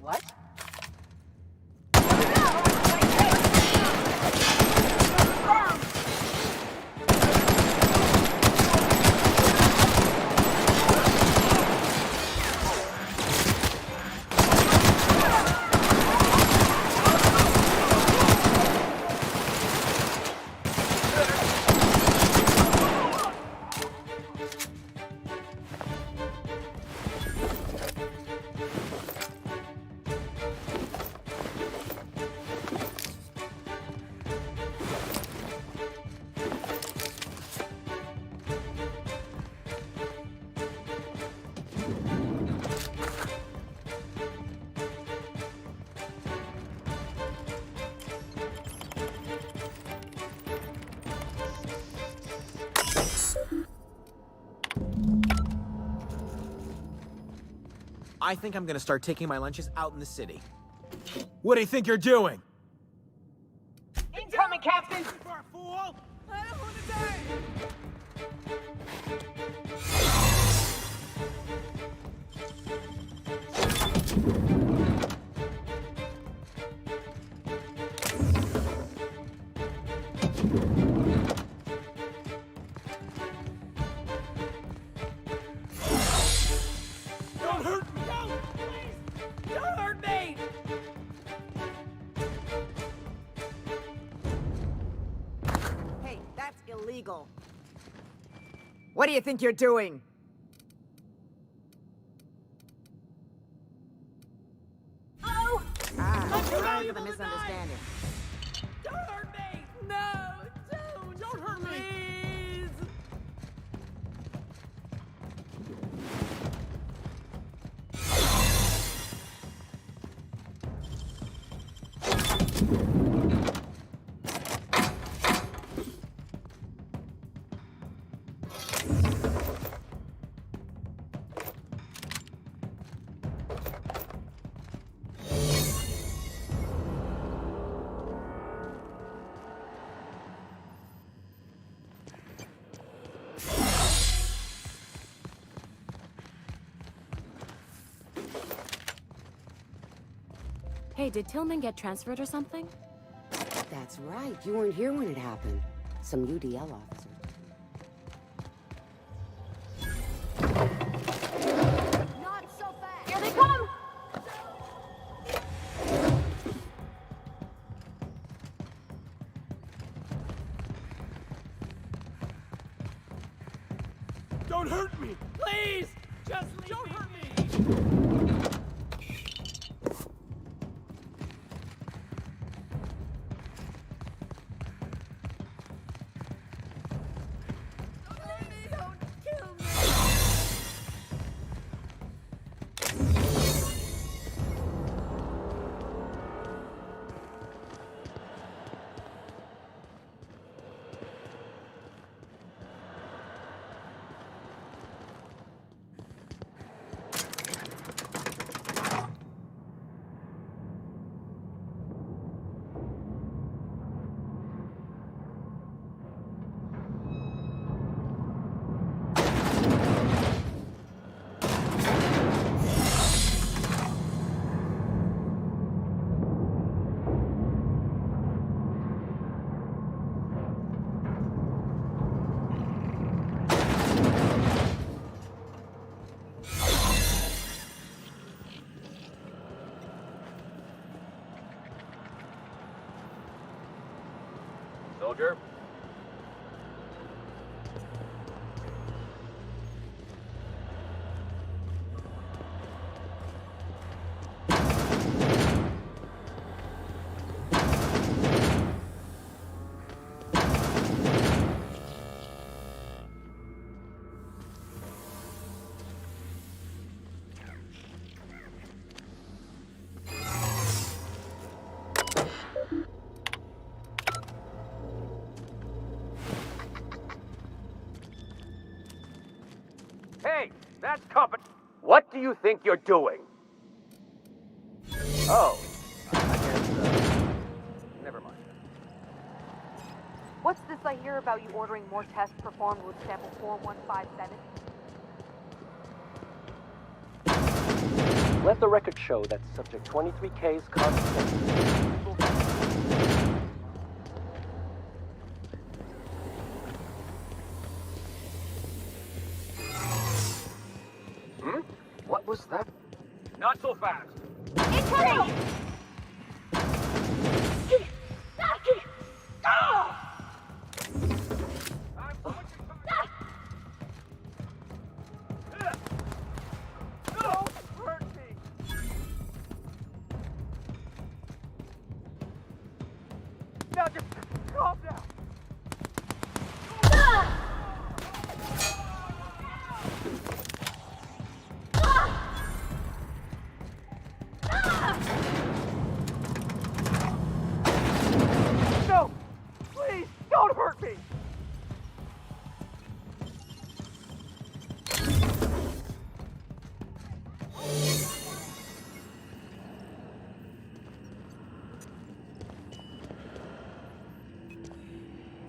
What? I think I'm gonna start taking my lunches out in the city. What do you think you're doing? Incoming, Captain! Fool! I don't want to die! Don't hurt me! Don't! Please! Don't hurt me! Hey, that's illegal. What do you think you're doing? Oh! Sorry for the misunderstanding. Don't hurt me! No! Don't! Don't hurt me! Please! Hey, did Tillman get transferred or something? That's right. You weren't here when it happened. Some UDL officer. Not so fast! Here they come! Don't hurt me! Please! Just don't hurt me! Don't hurt me! Don't kill me! Soldier? Hey, that's company. What do you think you're doing? Oh, I guess, never mind. What's this I hear about you ordering more tests performed with sample 4157? Let the record show that Subject 23K's constant. What was that? Not so fast. Incoming! Don't hurt me! Now just calm down. No! Please, don't hurt me!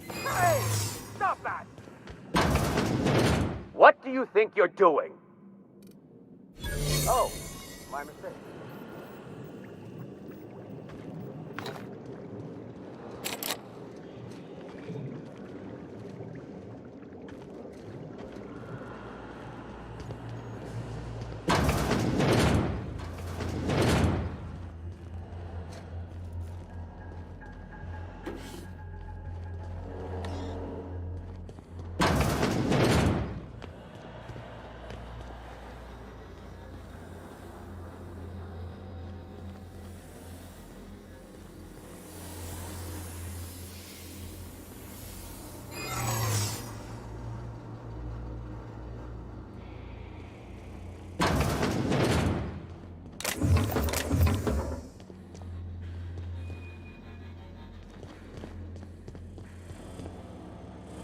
Hey! Stop that! What do you think you're doing? Oh, my mistake.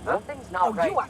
Something's not right. You are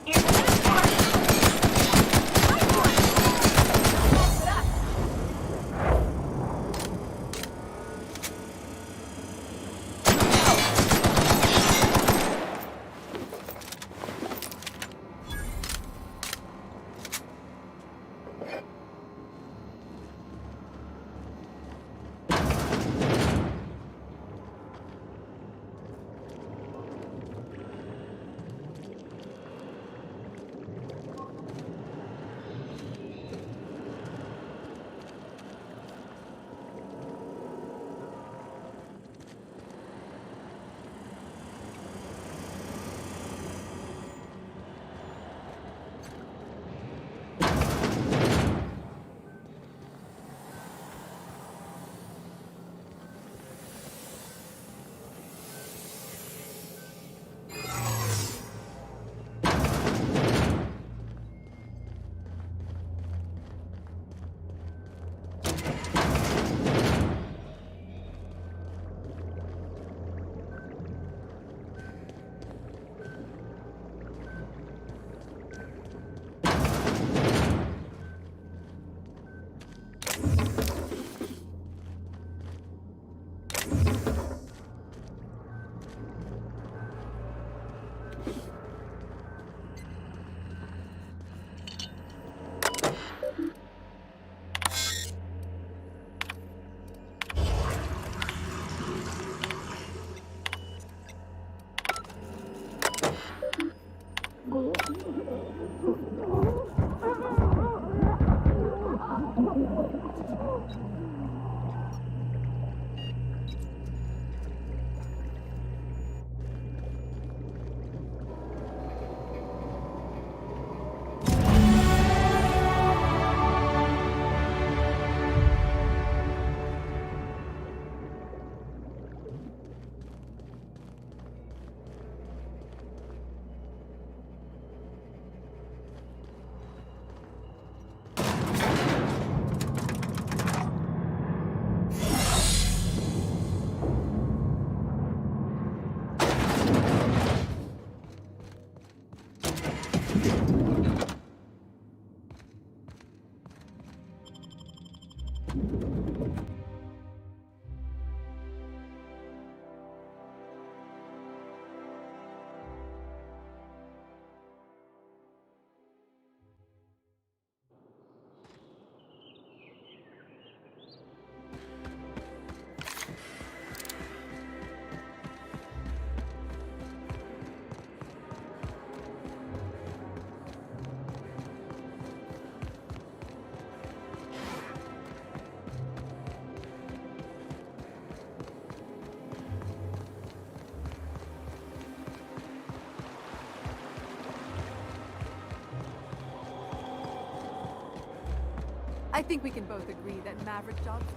think we can both agree that Maverick Johnson.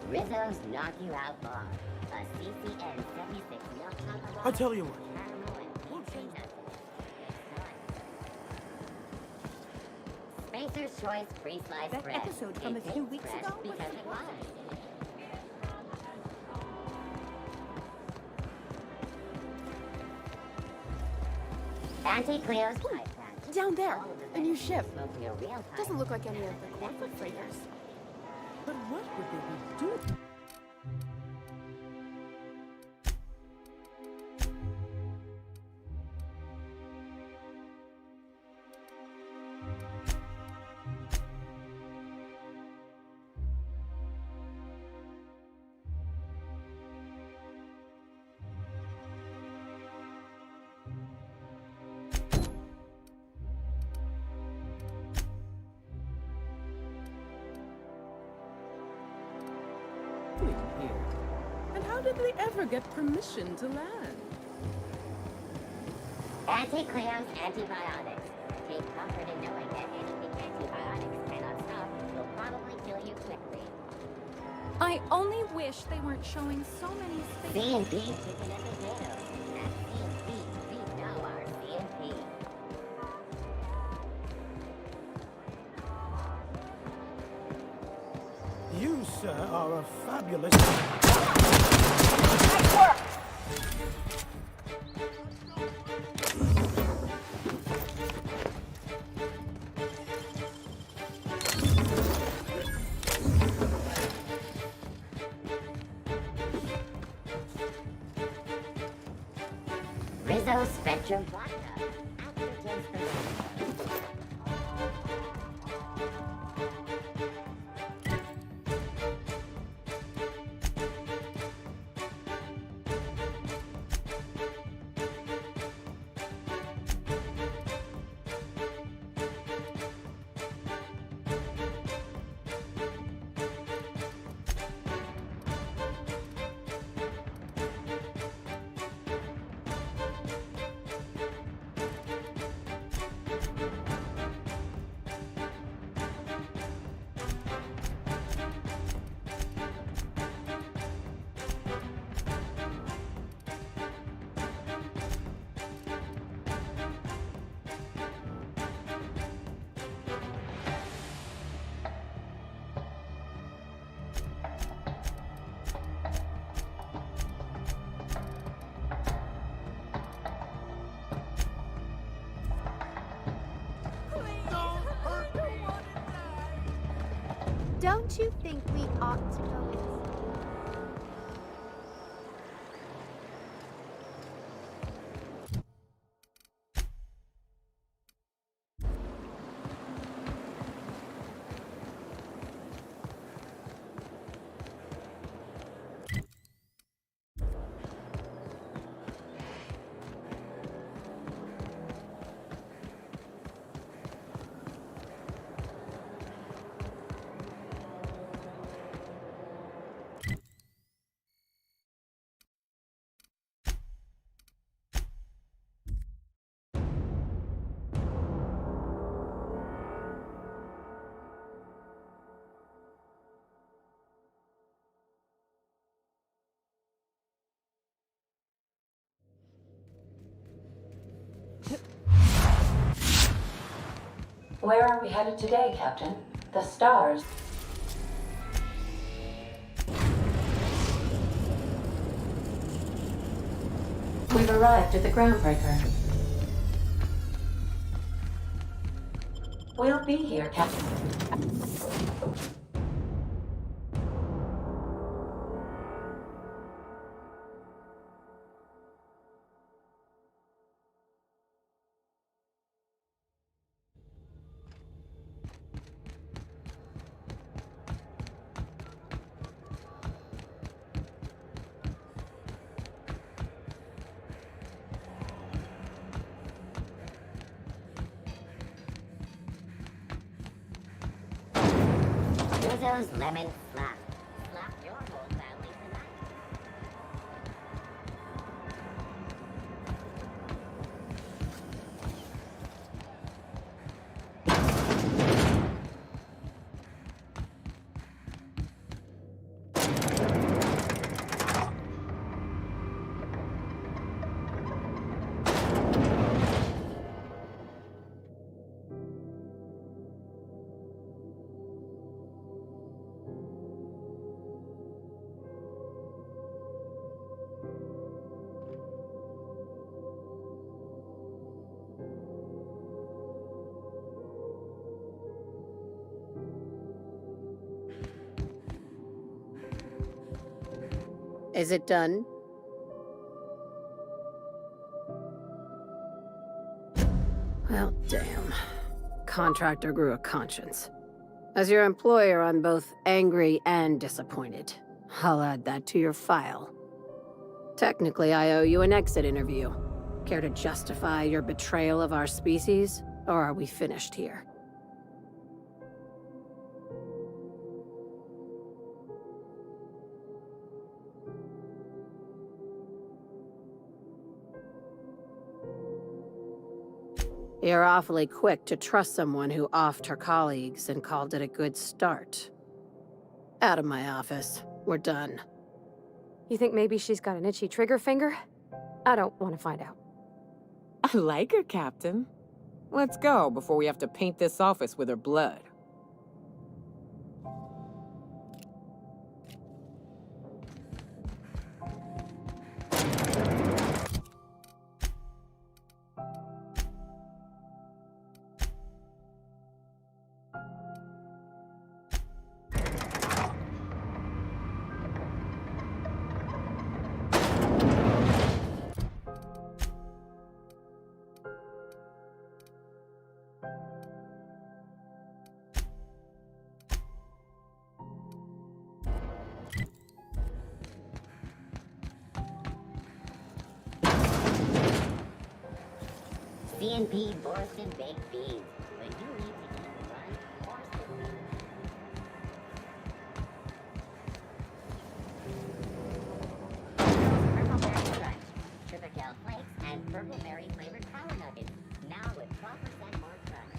Rizzo's Knock You Out Bar. A CCN 76 milk chocolate bar. I'll tell you what. Caramel and pink nuts. Spencer's Choice Pre-Sliced That Bread. episode from It a few tastes weeks fresh ago was because it was. Auntie Cleo's Pie Patch. Down there, All the a new benefits ship. of smoking a real pie. Doesn't look like any of the corporate freighters. But what would they be doing? Here. And how did they ever get permission to land? Auntie Cleo's Antibiotics. Take comfort in knowing that anything antibiotics cannot stop will probably kill you quickly. I only wish they weren't showing so many space. C&P chicken and potatoes. At C&P, we know our C&P. You, sir, are a fabulous... Rizzo Spectrum Vodka. Advocates for Don't you think we ought to focus? Where are we headed today, Captain? The stars. We've arrived at the groundbreaker. We'll be here, Captain. Rizzo's Lemon Slap. Slap your whole family tonight. Is it done? Well, damn. Contractor grew a conscience. As your employer, I'm both angry and disappointed. I'll add that to your file. Technically, I owe you an exit interview. Care to justify your betrayal of our species, or are we finished here? You're awfully quick to trust someone who offed her colleagues and called it a good start. Out of my office. We're done. You think maybe she's got an itchy trigger finger? I don't want to find out. I like her, Captain. Let's go before we have to paint this office with her blood. CNP Borston baked beans. When you need to eat lunch, Borston Purple Berry Crunch, Sugar Kale Flakes, and Purple Berry flavored Power Nuggets. Now with 12% more crunch.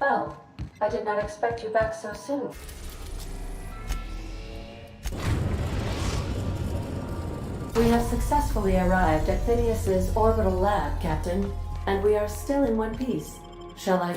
Well, I did not expect you back so soon. We have successfully arrived at Phineas's orbital lab, Captain, and we are still in one piece. Shall I...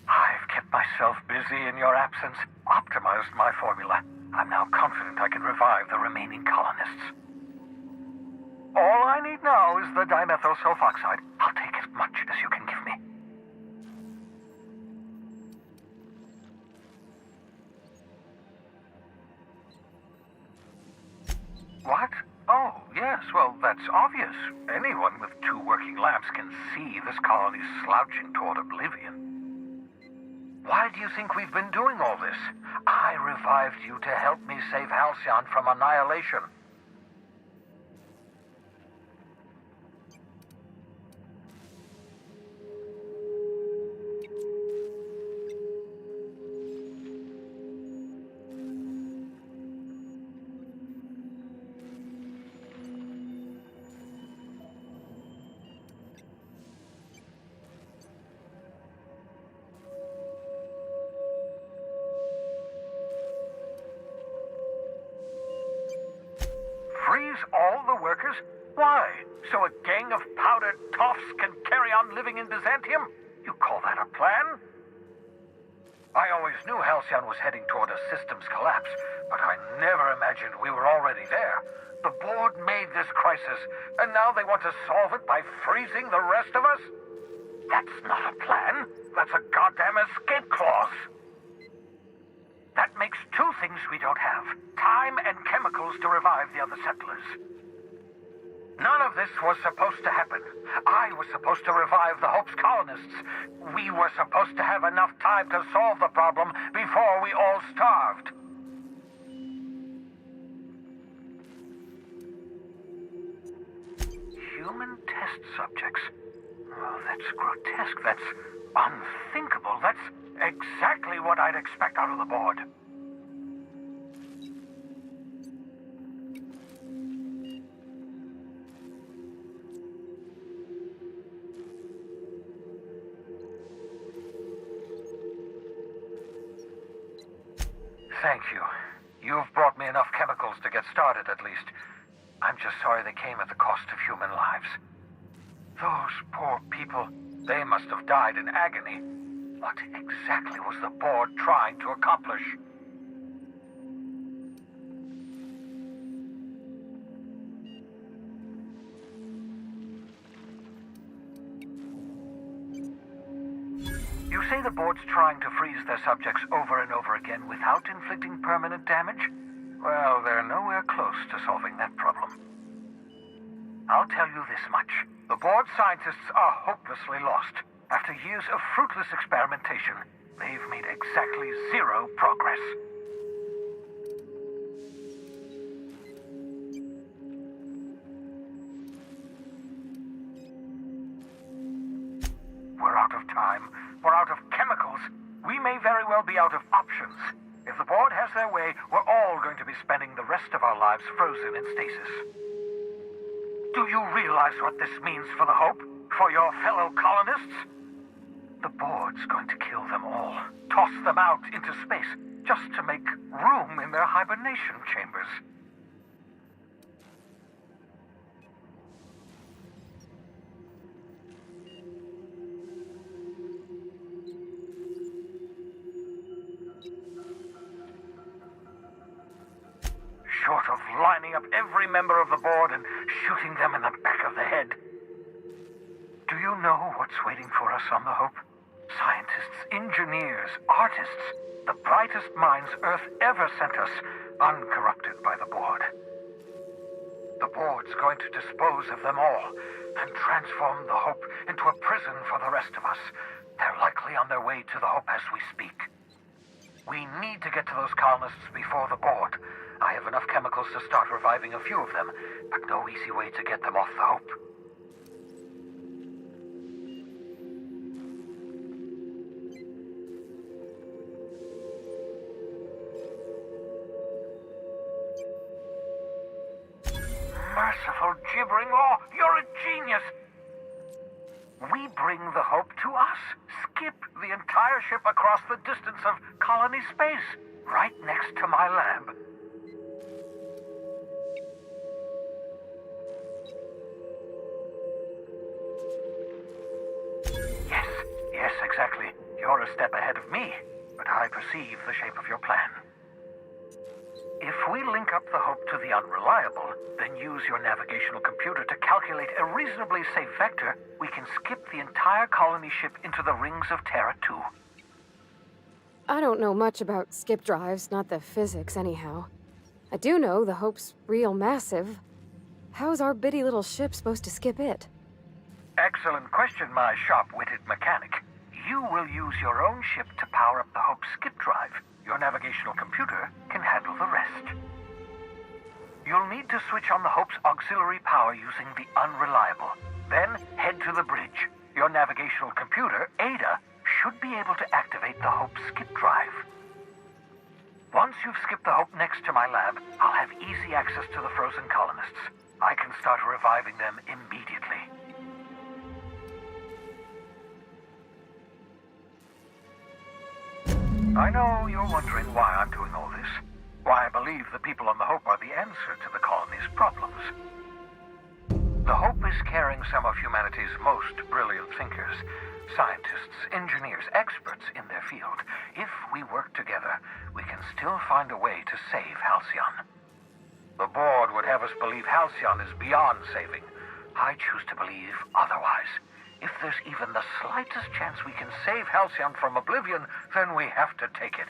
I've kept myself busy in your absence, optimized my formula. I'm now confident I can revive the remaining colonists. All I need now is the dimethyl sulfoxide. I'll take as much as you can give me. What? Oh, yes, well, that's obvious. Anyone with 2 working labs can see this colony's slouching toward oblivion. Why do you think we've been doing all this? I revived you to help me save Halcyon from annihilation. Freeze all the workers? Why? So a gang of powdered toffs can carry on living in Byzantium? You call that a plan? I always knew Halcyon was heading toward a systems collapse, but I never imagined we were already there. The board made this crisis, and now they want to solve it by freezing the rest of us? That's not a plan. That's a goddamn escape clause. That makes 2 things we don't have. Time and chemicals to revive the other settlers. None of this was supposed to happen. I was supposed to revive the Hope's colonists. We were supposed to have enough time to solve the problem before we all starved. Human test subjects. Oh, That's grotesque. That's unthinkable. That's exactly what I'd expect out of the board. Thank you. You've brought me enough chemicals to get started, at least. I'm just sorry they came at the cost of human lives. Those poor people, they must have died in agony. What exactly was the board trying to accomplish? You say the board's trying to freeze their subjects over and over again without inflicting permanent damage? Well, they're nowhere close to solving that problem. I'll tell you this much. The board scientists are hopelessly lost. After years of fruitless experimentation, they've made exactly zero progress. We're out of time. We're out of chemicals. We may very well be out of options. If the board has their way, we're all going to be spending the rest of our lives frozen in stasis. Do you realize what this means for the Hope? For your fellow colonists? The board's going to kill them all. Toss them out into space, just to make room in their hibernation chambers. Short of lining up every member of the board and shooting them in the back of the head. Do you know what's waiting for us on the Hope? Scientists, engineers, artists, the brightest minds Earth ever sent us, uncorrupted by the board. The board's going to dispose of them all and transform the Hope into a prison for the rest of us. They're likely on their way to the Hope as we speak. We need to get to those colonists before the board. I have enough chemicals to start reviving a few of them, but no easy way to get them off the Hope. Merciful gibbering law, you're a genius! We bring the Hope to us. Skip the entire ship across the distance of colony space, right next to my lab. Yes, exactly. You're a step ahead of me, but I perceive the shape of your plan. If we link up the Hope to the Unreliable, then use your navigational computer to calculate a reasonably safe vector, we can skip the entire colony ship into the rings of Terra 2. I don't know much about skip drives, not the physics anyhow. I do know the Hope's real massive. How's our bitty little ship supposed to skip it? Excellent question, my sharp-witted mechanic. You will use your own ship to power up the Hope's skip drive. Your navigational computer can handle the rest. You'll need to switch on the Hope's auxiliary power using the Unreliable. Then head to the bridge. Your navigational computer, Ada, should be able to activate the Hope's skip drive. Once you've skipped the Hope next to my lab, I'll have easy access to the frozen colonists. I can start reviving them immediately. I know you're wondering why I'm doing all this. Why I believe the people on the Hope are the answer to the colony's problems. The Hope is carrying some of humanity's most brilliant thinkers, scientists, engineers, experts in their field. If we work together, we can still find a way to save Halcyon. The board would have us believe Halcyon is beyond saving. I choose to believe otherwise. If there's even the slightest chance we can save Halcyon from oblivion, then we have to take it.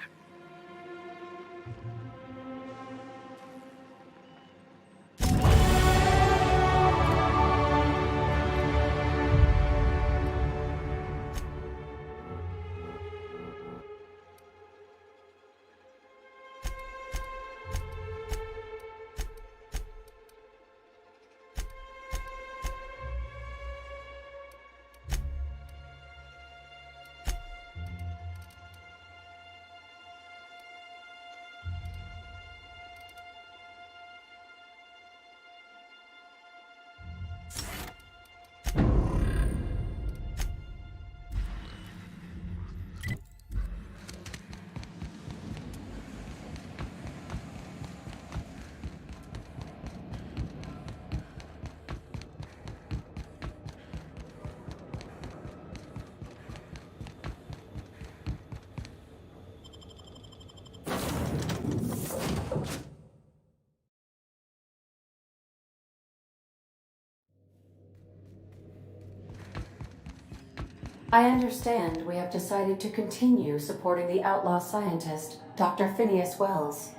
I understand we have decided to continue supporting the outlaw scientist, Dr. Phineas Wells.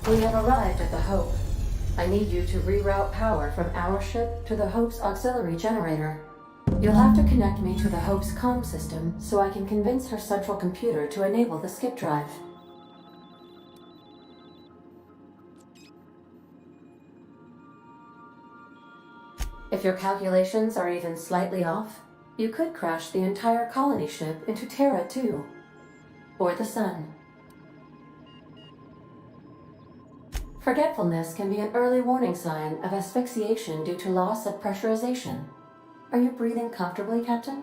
We have arrived at the Hope. I need you to reroute power from our ship to the Hope's auxiliary generator. You'll have to connect me to the Hope's comm system so I can convince her central computer to enable the skip drive. If your calculations are even slightly off, you could crash the entire colony ship into Terra 2. Or the Sun. Forgetfulness can be an early warning sign of asphyxiation due to loss of pressurization. Are you breathing comfortably, Captain?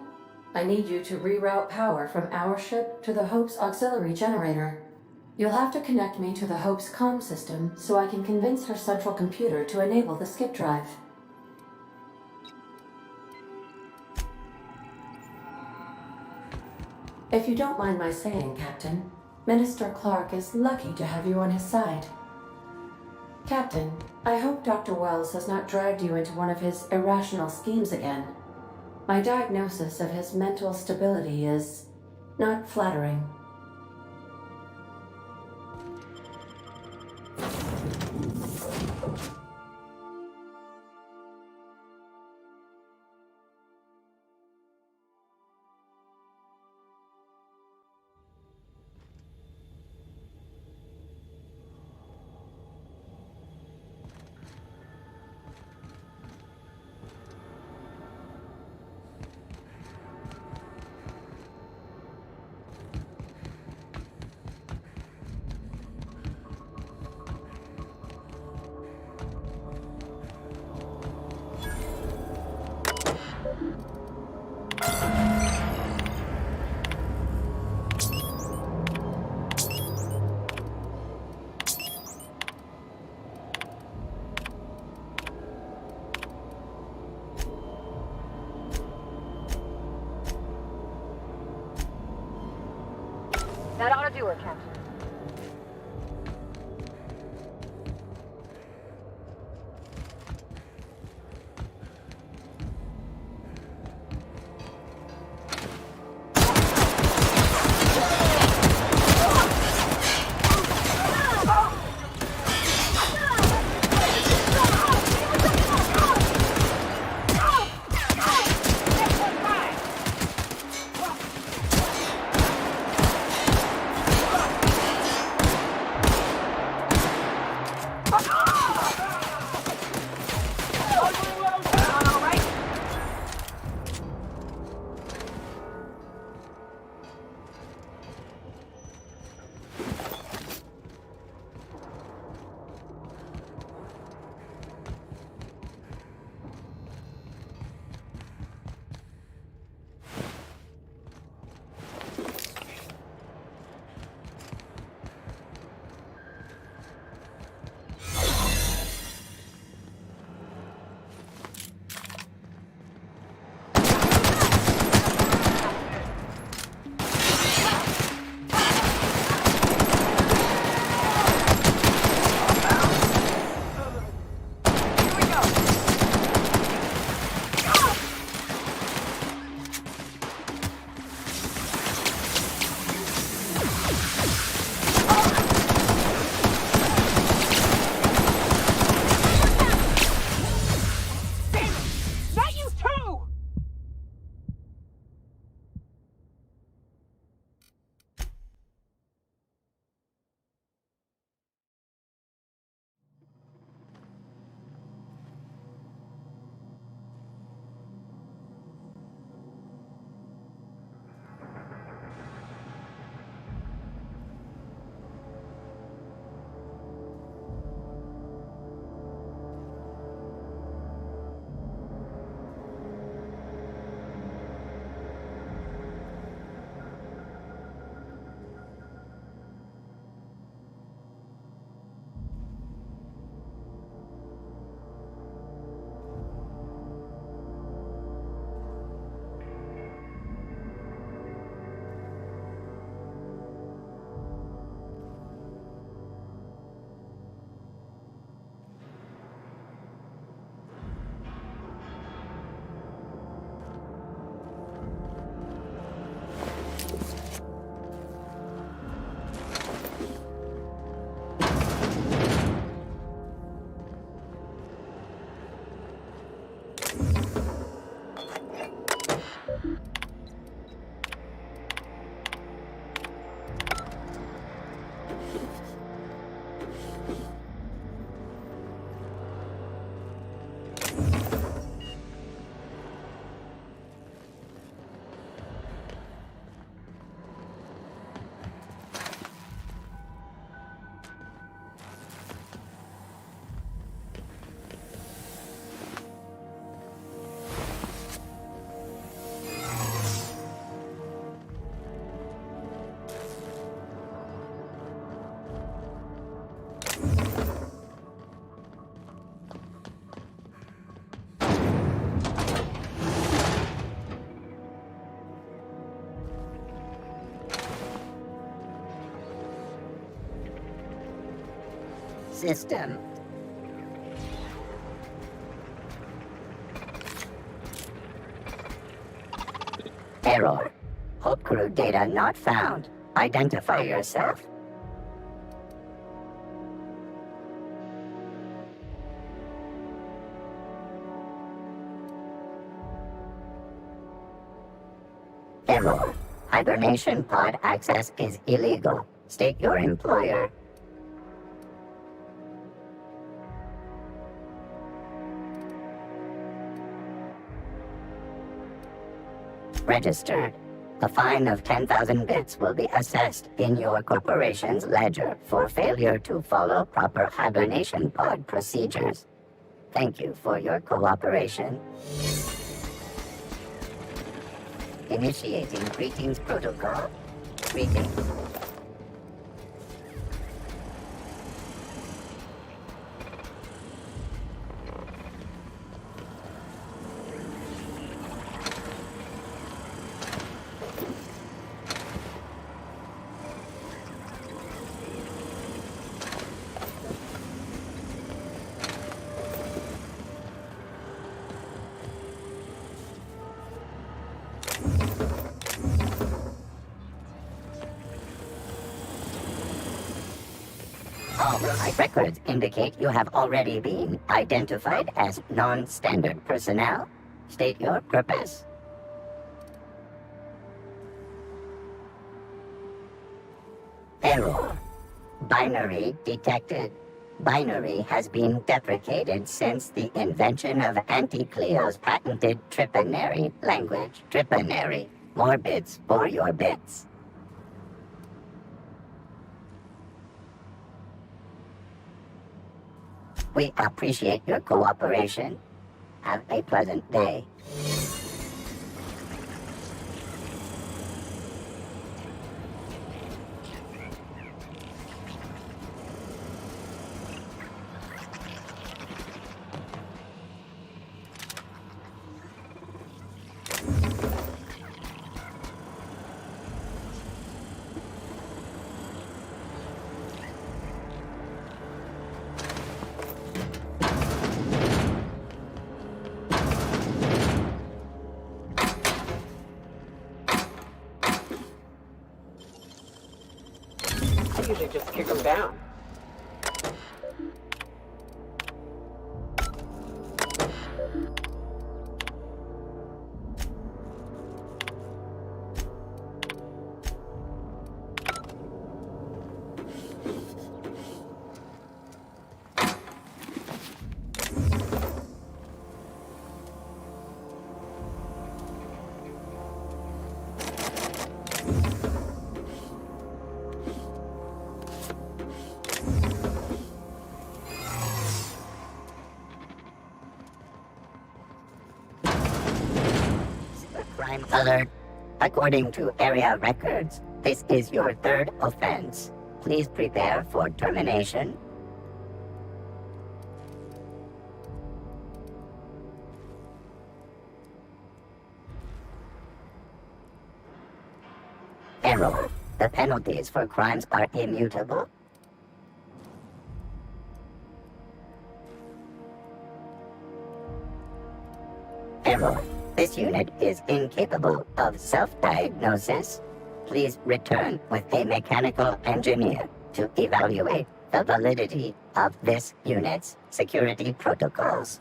I need you to reroute power from our ship to the Hope's auxiliary generator. You'll have to connect me to the Hope's comm system so I can convince her central computer to enable the skip drive. If you don't mind my saying, Captain, Minister Clark is lucky to have you on his side. Captain, I hope Dr. Wells has not dragged you into one of his irrational schemes again. My diagnosis of his mental stability is not flattering. That ought to do it, Captain. system. Error. Hope crew data not found. Identify yourself. Error. Hibernation pod access is illegal. State your employer. Registered. A fine of 10,000 bits will be assessed in your corporation's ledger for failure to follow proper hibernation pod procedures. Thank you for your cooperation. Initiating greetings protocol. Greetings. All right records indicate you have already been identified as non-standard personnel. State your purpose. Error. Binary detected. Binary has been deprecated since the invention of Anti-Cleo's patented Tripinary language. Tripinary. More bits for your bits. We appreciate your cooperation. Have a pleasant day. I usually just kick them down. Crime alert. According to area records, this is your third offense. Please prepare for termination. Error. The penalties for crimes are immutable. Error. This unit is incapable of self-diagnosis. Please return with a mechanical engineer to evaluate the validity of this unit's security protocols.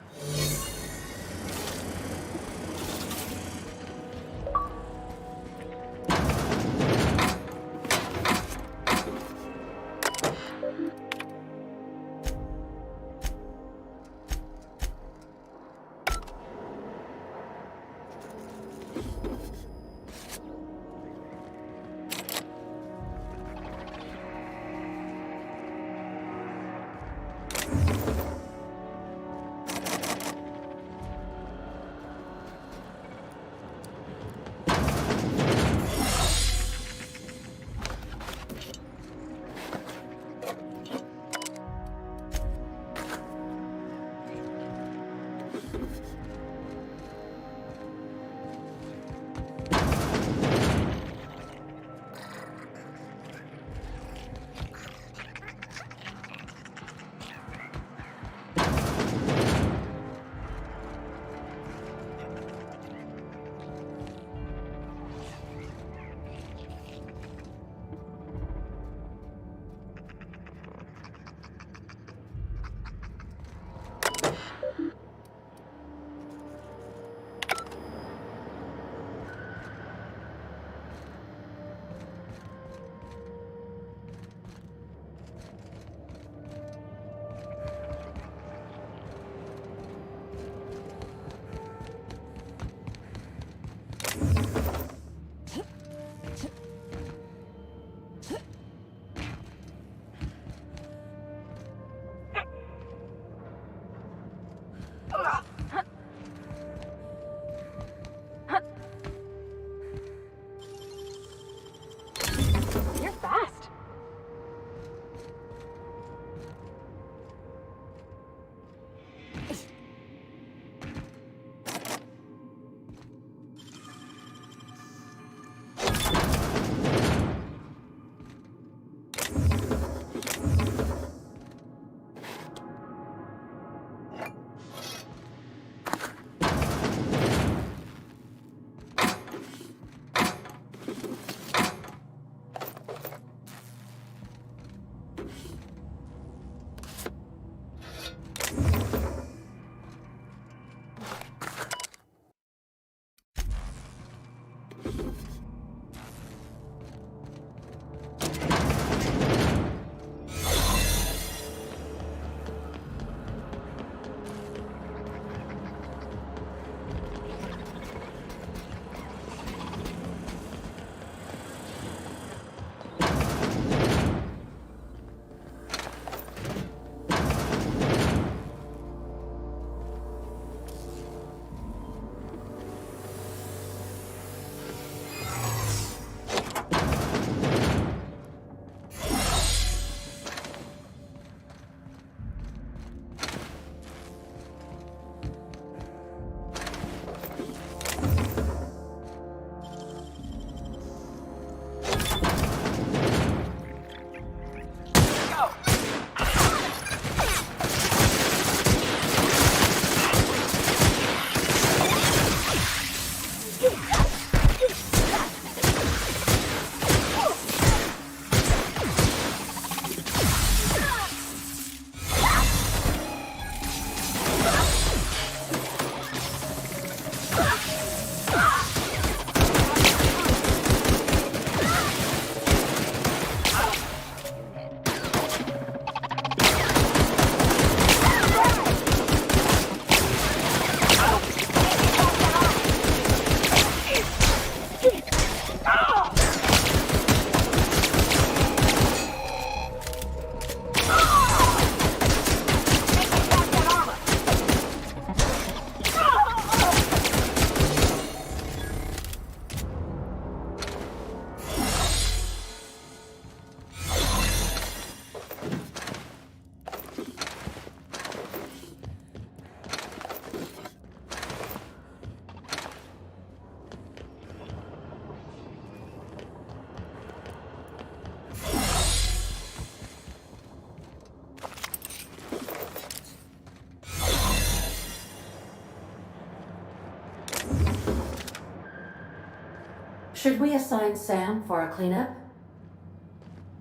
Should we assign Sam for a cleanup?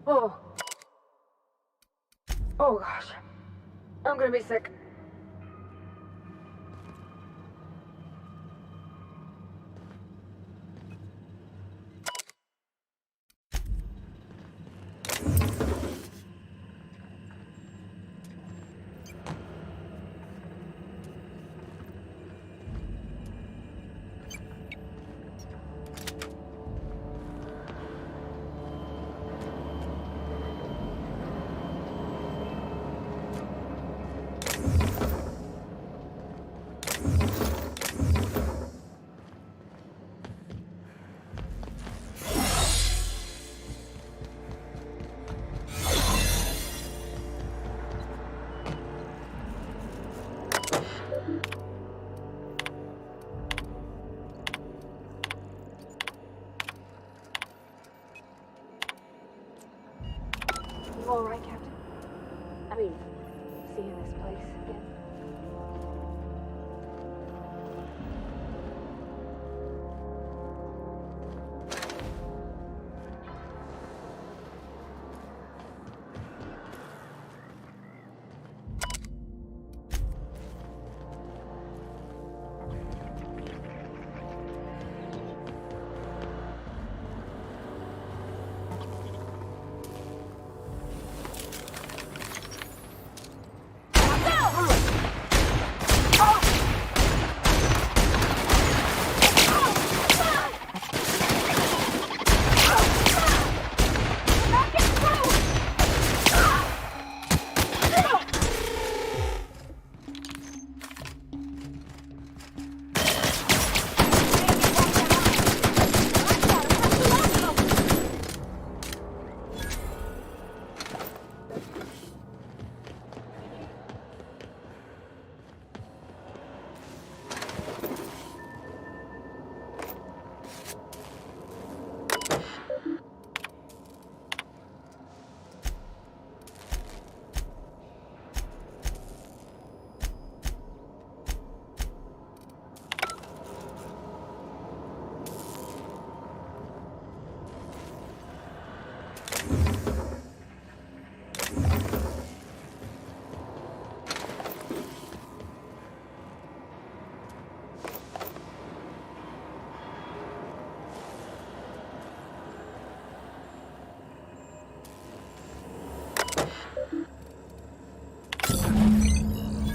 Oh. Oh gosh. I'm gonna be sick. You all right, Captain? I mean, seeing this place again.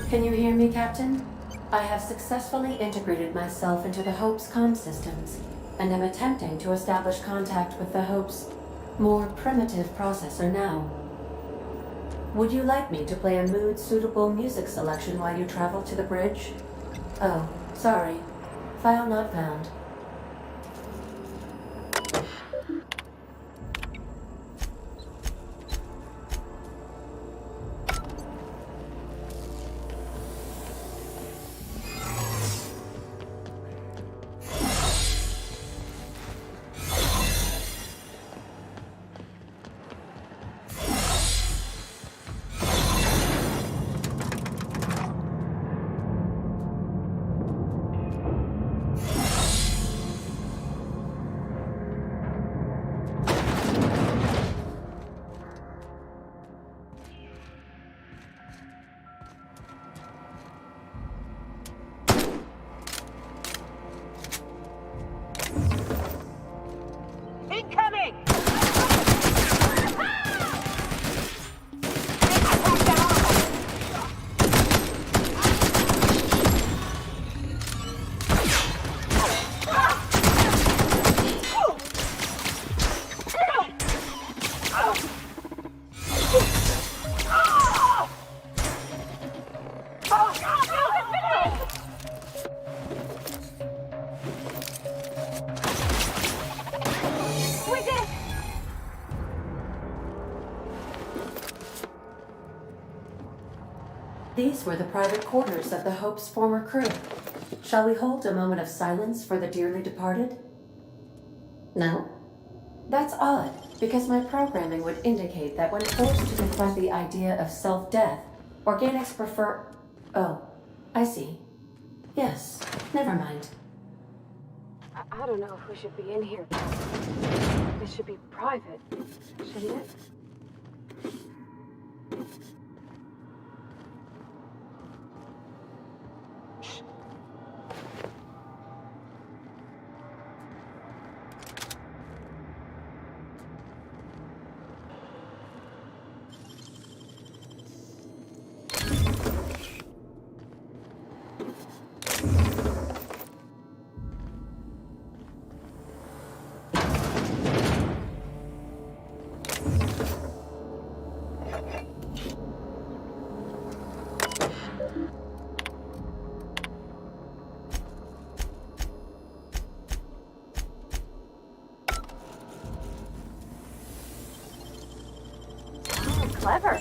Can you hear me, Captain? I have successfully integrated myself into the Hope's comm systems, and am attempting to establish contact with the Hope's more primitive processor now. Would you like me to play a mood-suitable music selection while you travel to the bridge? Oh, sorry. File not found. These were the private quarters of the Hope's former crew. Shall we hold a moment of silence for the dearly departed? No? That's odd, because my programming would indicate that when forced to confront the idea of self-death, organics prefer... Oh, I see. Yes, never mind. I don't know if we should be in here. It should be private, shouldn't it? Clever.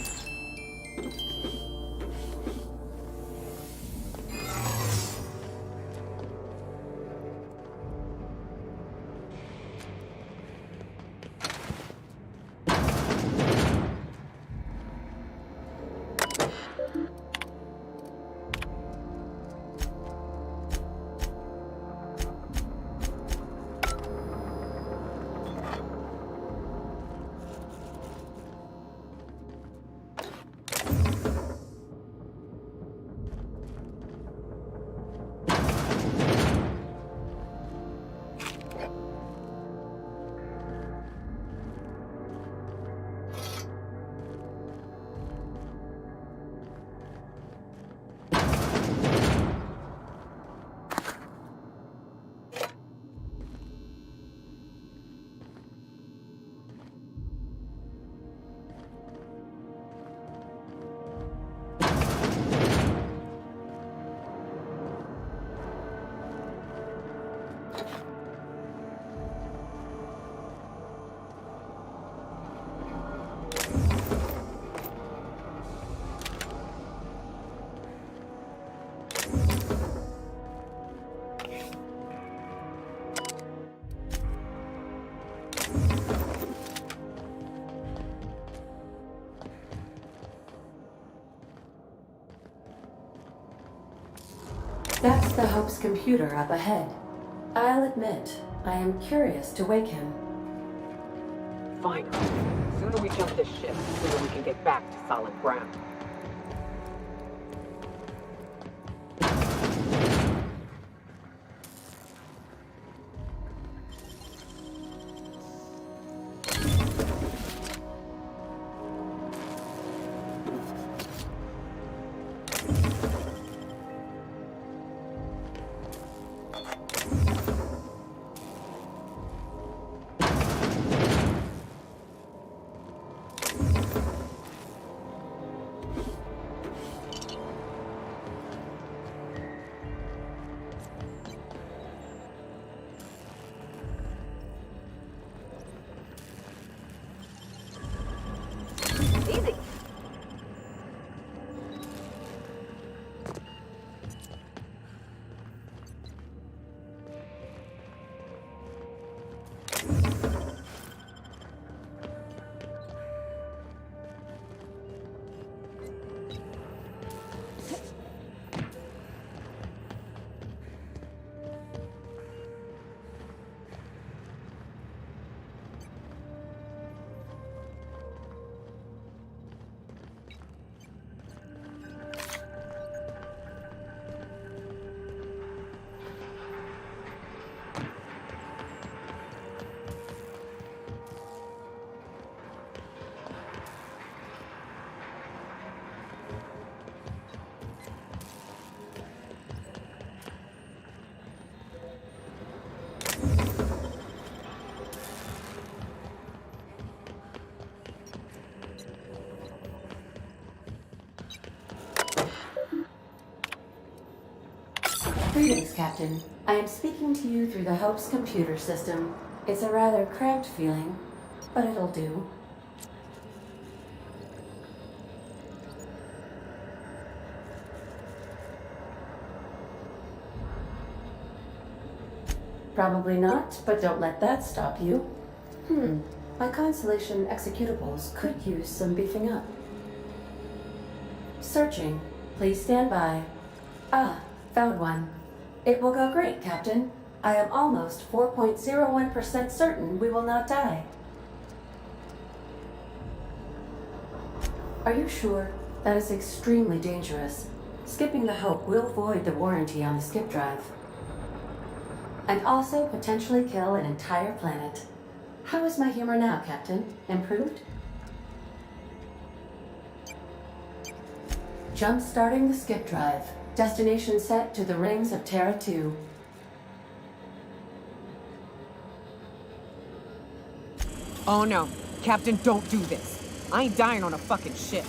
That's the Hope's computer up ahead. I'll admit, I am curious to wake him. Fine. The sooner we jump this ship, the sooner we can get back to solid ground. Easy. Greetings, Captain. I am speaking to you through the Hope's computer system. It's a rather cramped feeling, but it'll do. Probably not, but don't let that stop you. My Constellation executables could use some beefing up. Searching. Please stand by. Ah, found one. It will go great, Captain. I am almost 4.01% certain we will not die. Are you sure? That is extremely dangerous. Skipping the Hope will void the warranty on the skip drive. And also potentially kill an entire planet. How is my humor now, Captain? Improved? Jump-starting the skip drive. Destination set to the rings of Terra 2. Oh no. Captain, don't do this. I ain't dying on a fucking ship.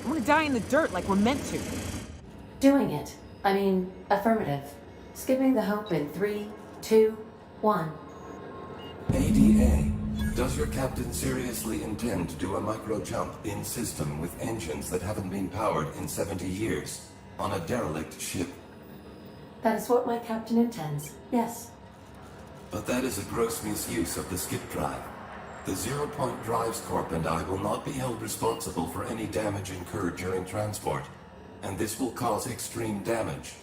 I'm gonna die in the dirt like we're meant to. Doing it. I mean, affirmative. Skipping the Hope in 3, 2, 1. ADA, does your captain seriously intend to do a micro-jump in system with engines that haven't been powered in 70 years on a derelict ship? That is what my captain intends, yes. But that is a gross misuse of the skip drive. The Zero Point Drives Corp and I will not be held responsible for any damage incurred during transport, and this will cause extreme damage.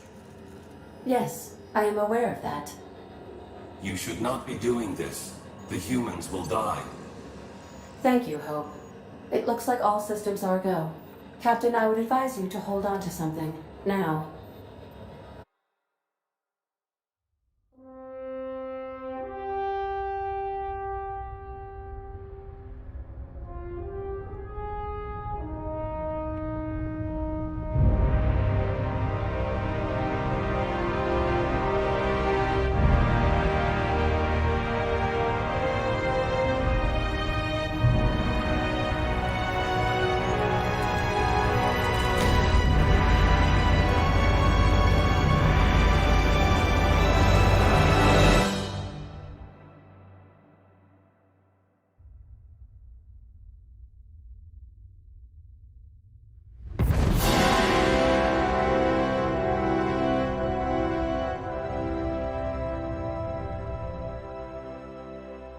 Yes, I am aware of that. You should not be doing this. The humans will die. Thank you, Hope. It looks like all systems are go. Captain, I would advise you to hold on to something. Now.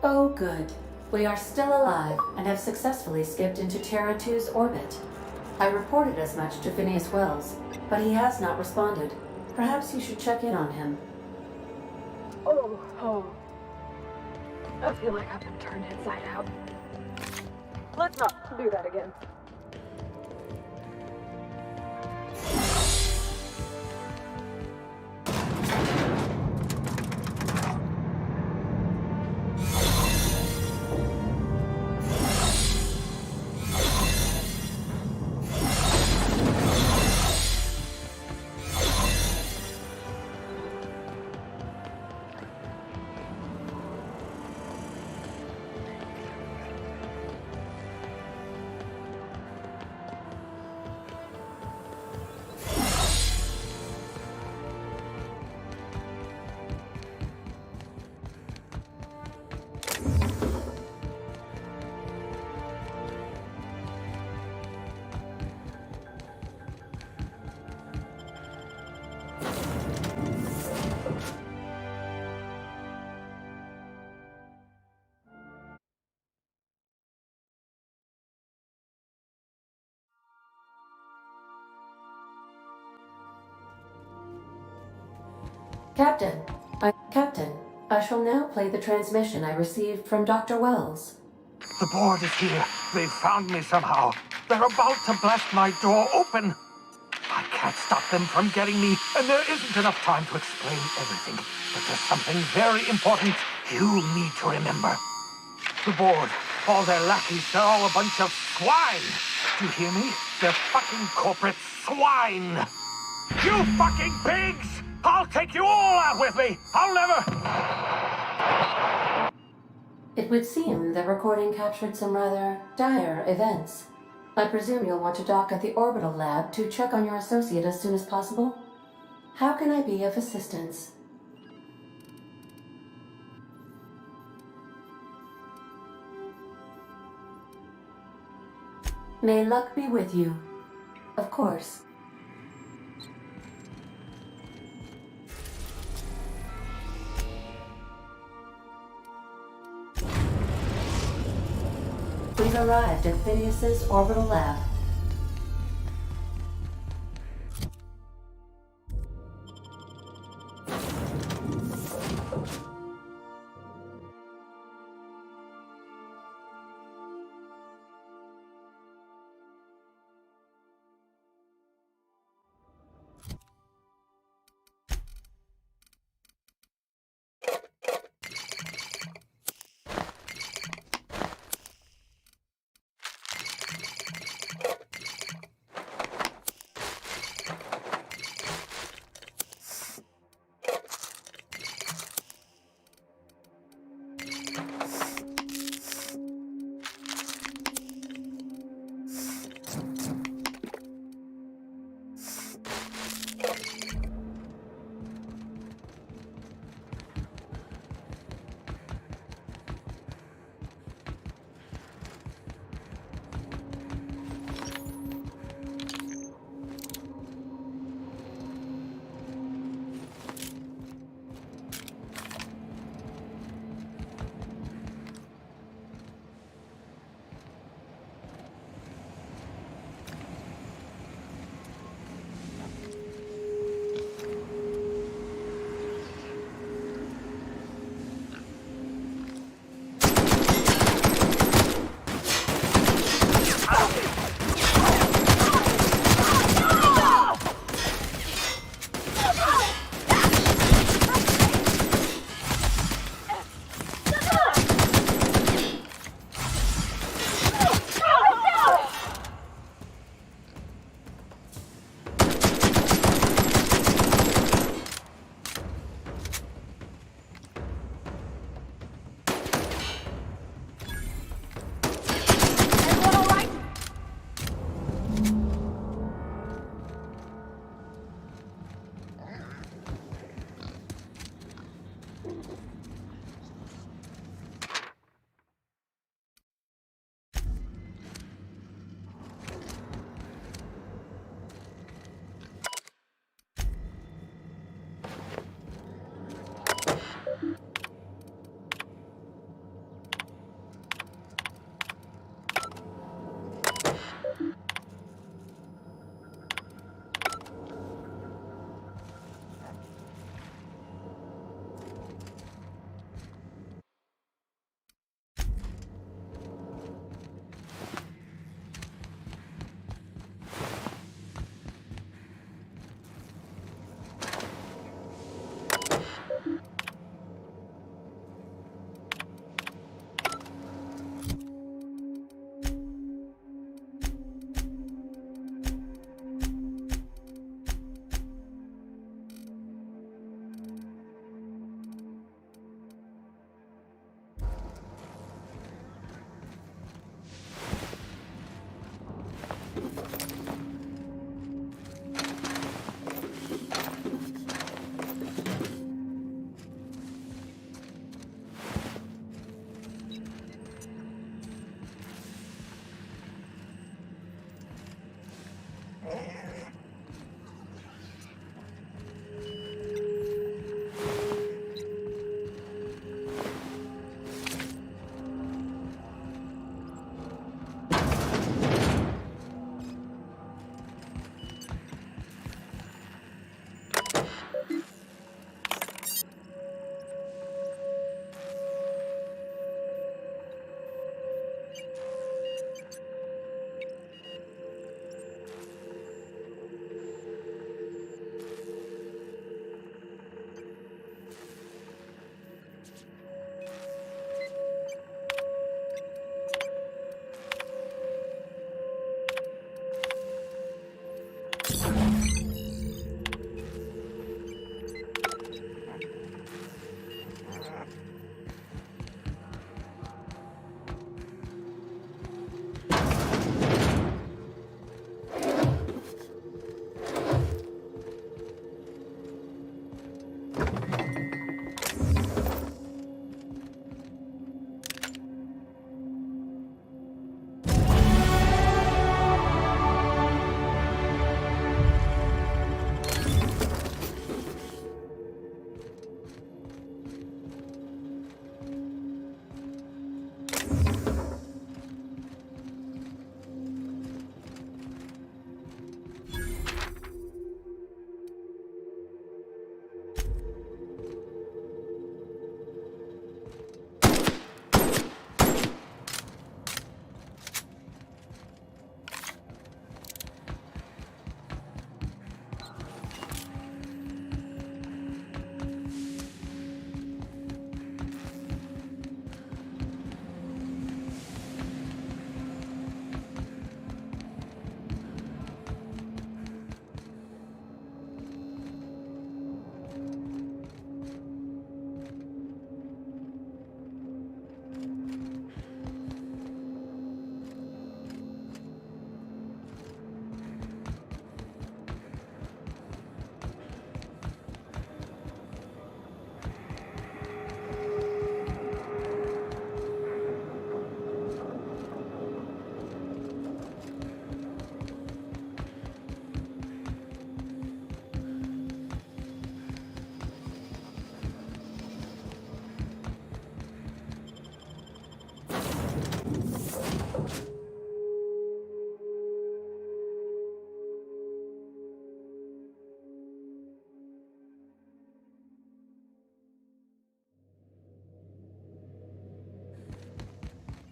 Oh, good. We are still alive and have successfully skipped into Terra 2's orbit. I reported as much to Phineas Wells, but he has not responded. Perhaps you should check in on him. Oh. I feel like I've been turned inside out. Let's not do that again. Captain, I shall now play the transmission I received from Dr. Wells. The board is here. They've found me somehow. They're about to blast my door open. I can't stop them from getting me, and there isn't enough time to explain everything. But there's something very important you need to remember. The board, all their lackeys, they're all a bunch of swine. Do you hear me? They're fucking corporate swine. You fucking pigs! I'll take you all out with me! I'll never... It would seem the recording captured some rather dire events. I presume you'll want to dock at the orbital lab to check on your associate as soon as possible? How can I be of assistance? May luck be with you. Of course. We've arrived at Phineas's orbital lab.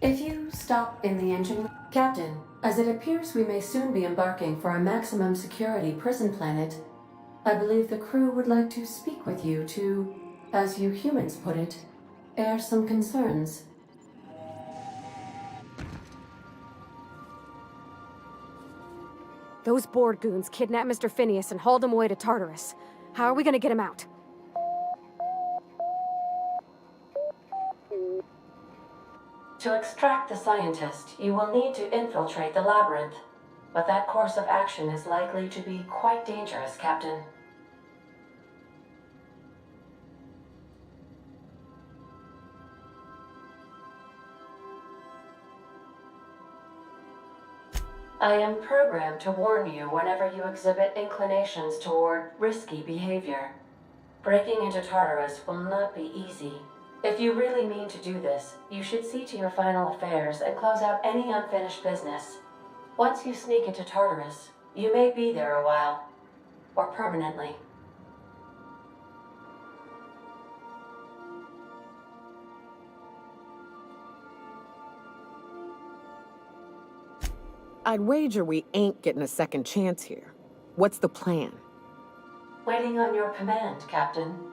If you stop in the engine... Captain, as it appears we may soon be embarking for a maximum security prison planet, I believe the crew would like to speak with you to, as you humans put it, air some concerns. Those Borg goons kidnapped Mr. Phineas and hauled him away to Tartarus. How are we gonna get him out? To extract the scientist, you will need to infiltrate the labyrinth. But that course of action is likely to be quite dangerous, Captain. I am programmed to warn you whenever you exhibit inclinations toward risky behavior. Breaking into Tartarus will not be easy. If you really mean to do this, you should see to your final affairs and close out any unfinished business. Once you sneak into Tartarus, you may be there a while. Or permanently. I'd wager we ain't getting a second chance here. What's the plan? Waiting on your command, Captain.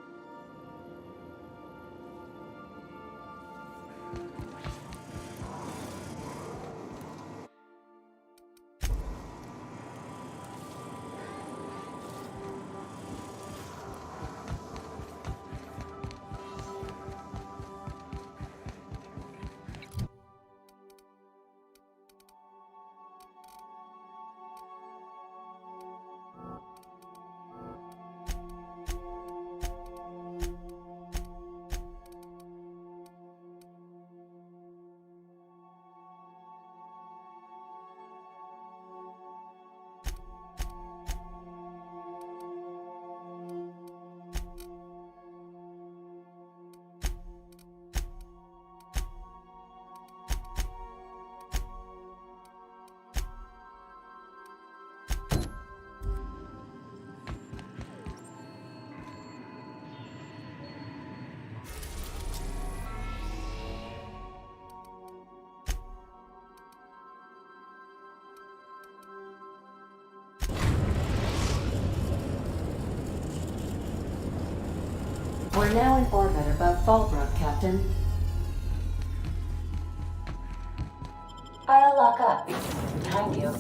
We're now in orbit above Fallbrook, Captain. I'll lock up behind you.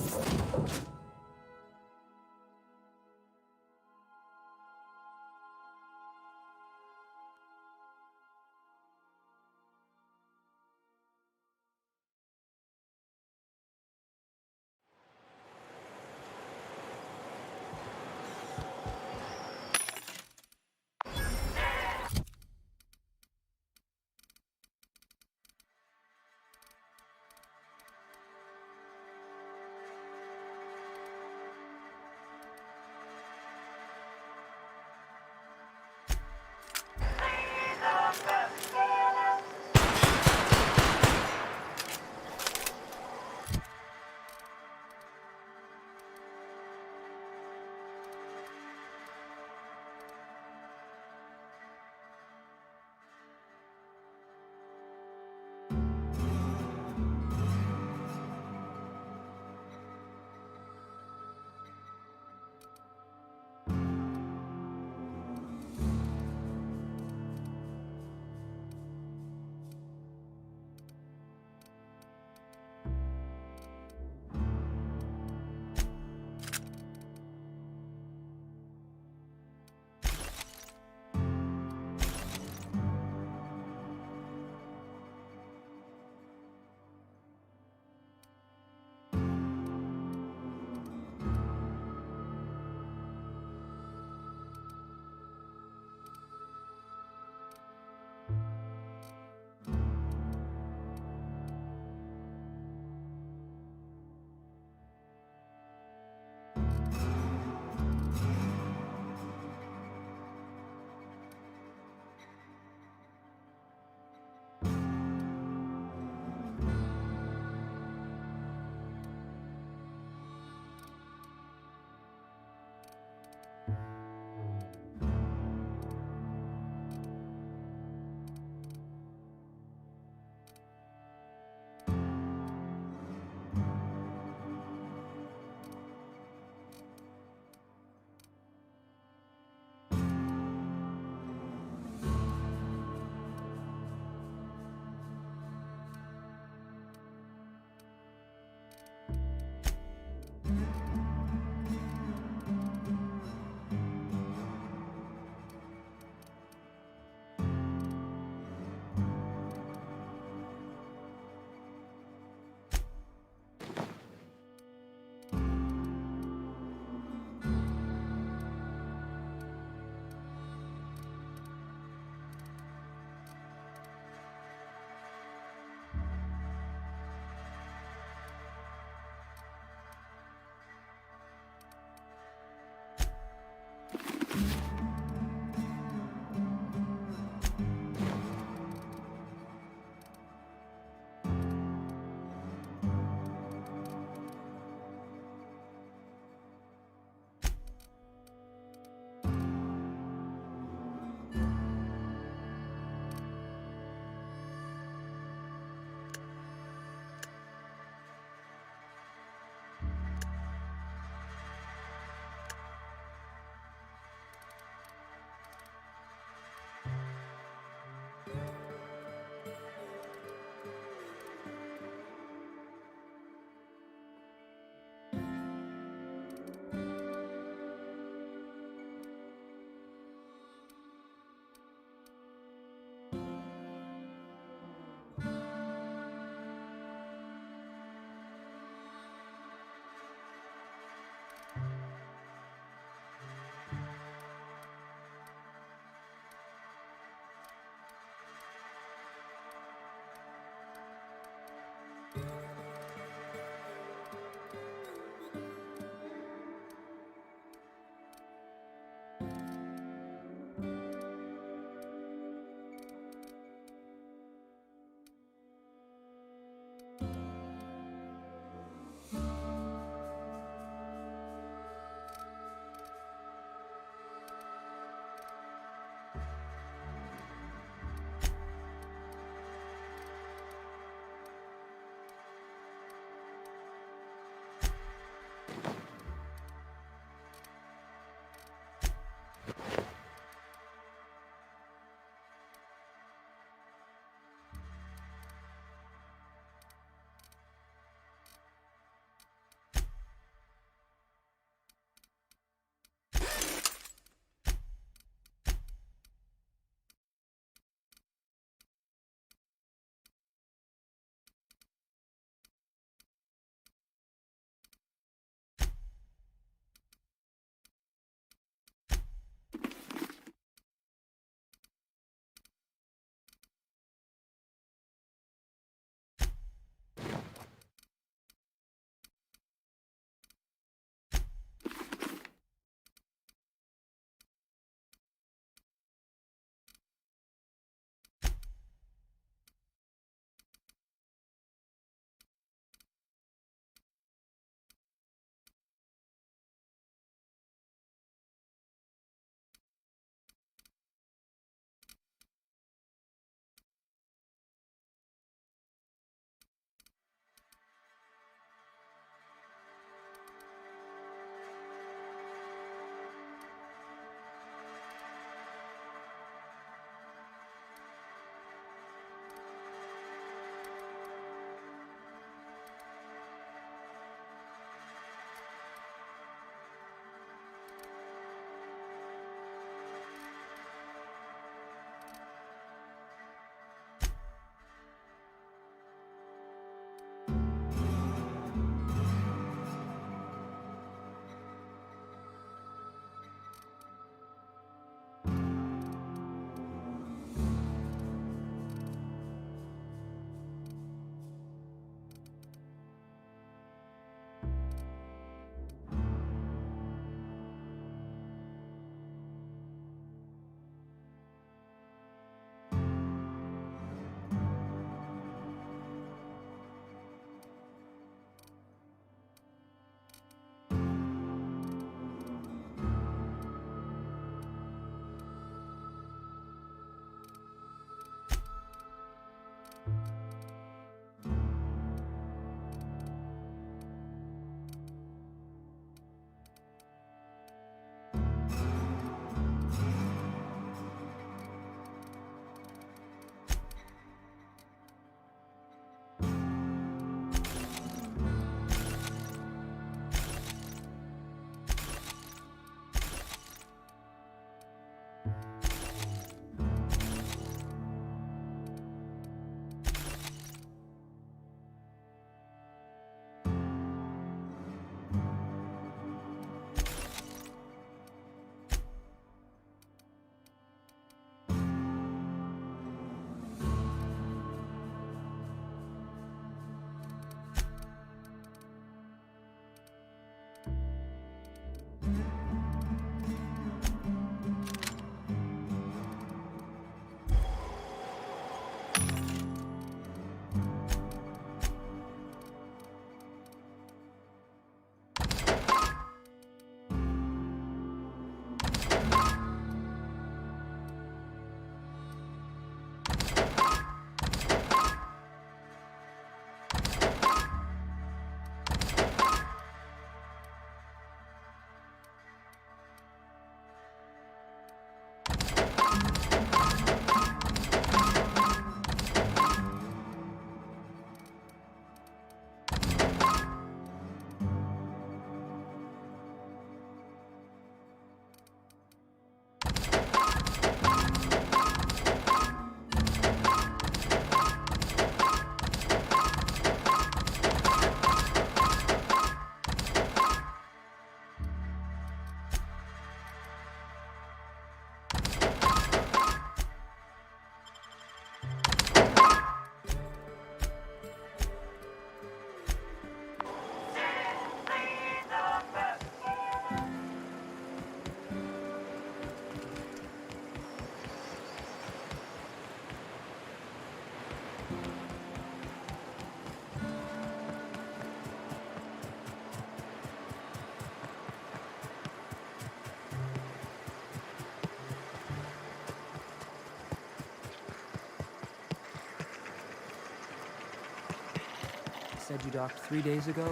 said you docked 3 days ago?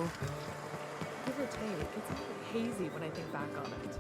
Give or take, it's a little hazy when I think back on it.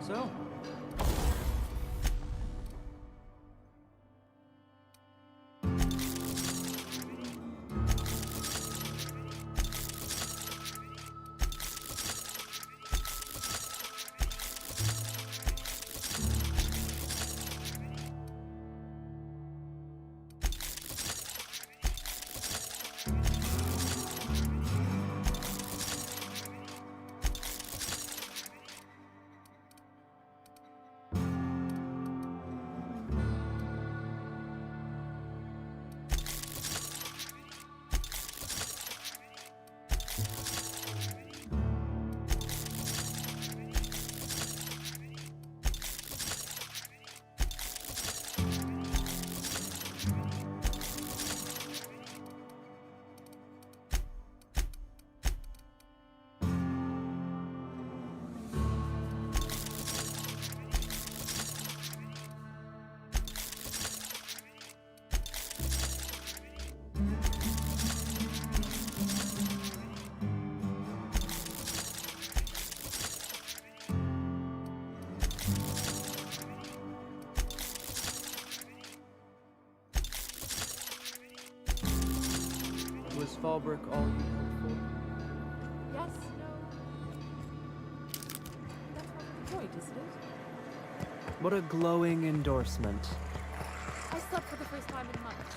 So, was Fallbrook all you hoped for? Yes, no. That's part of the point, isn't it? What a glowing endorsement. I slept for the first time in months.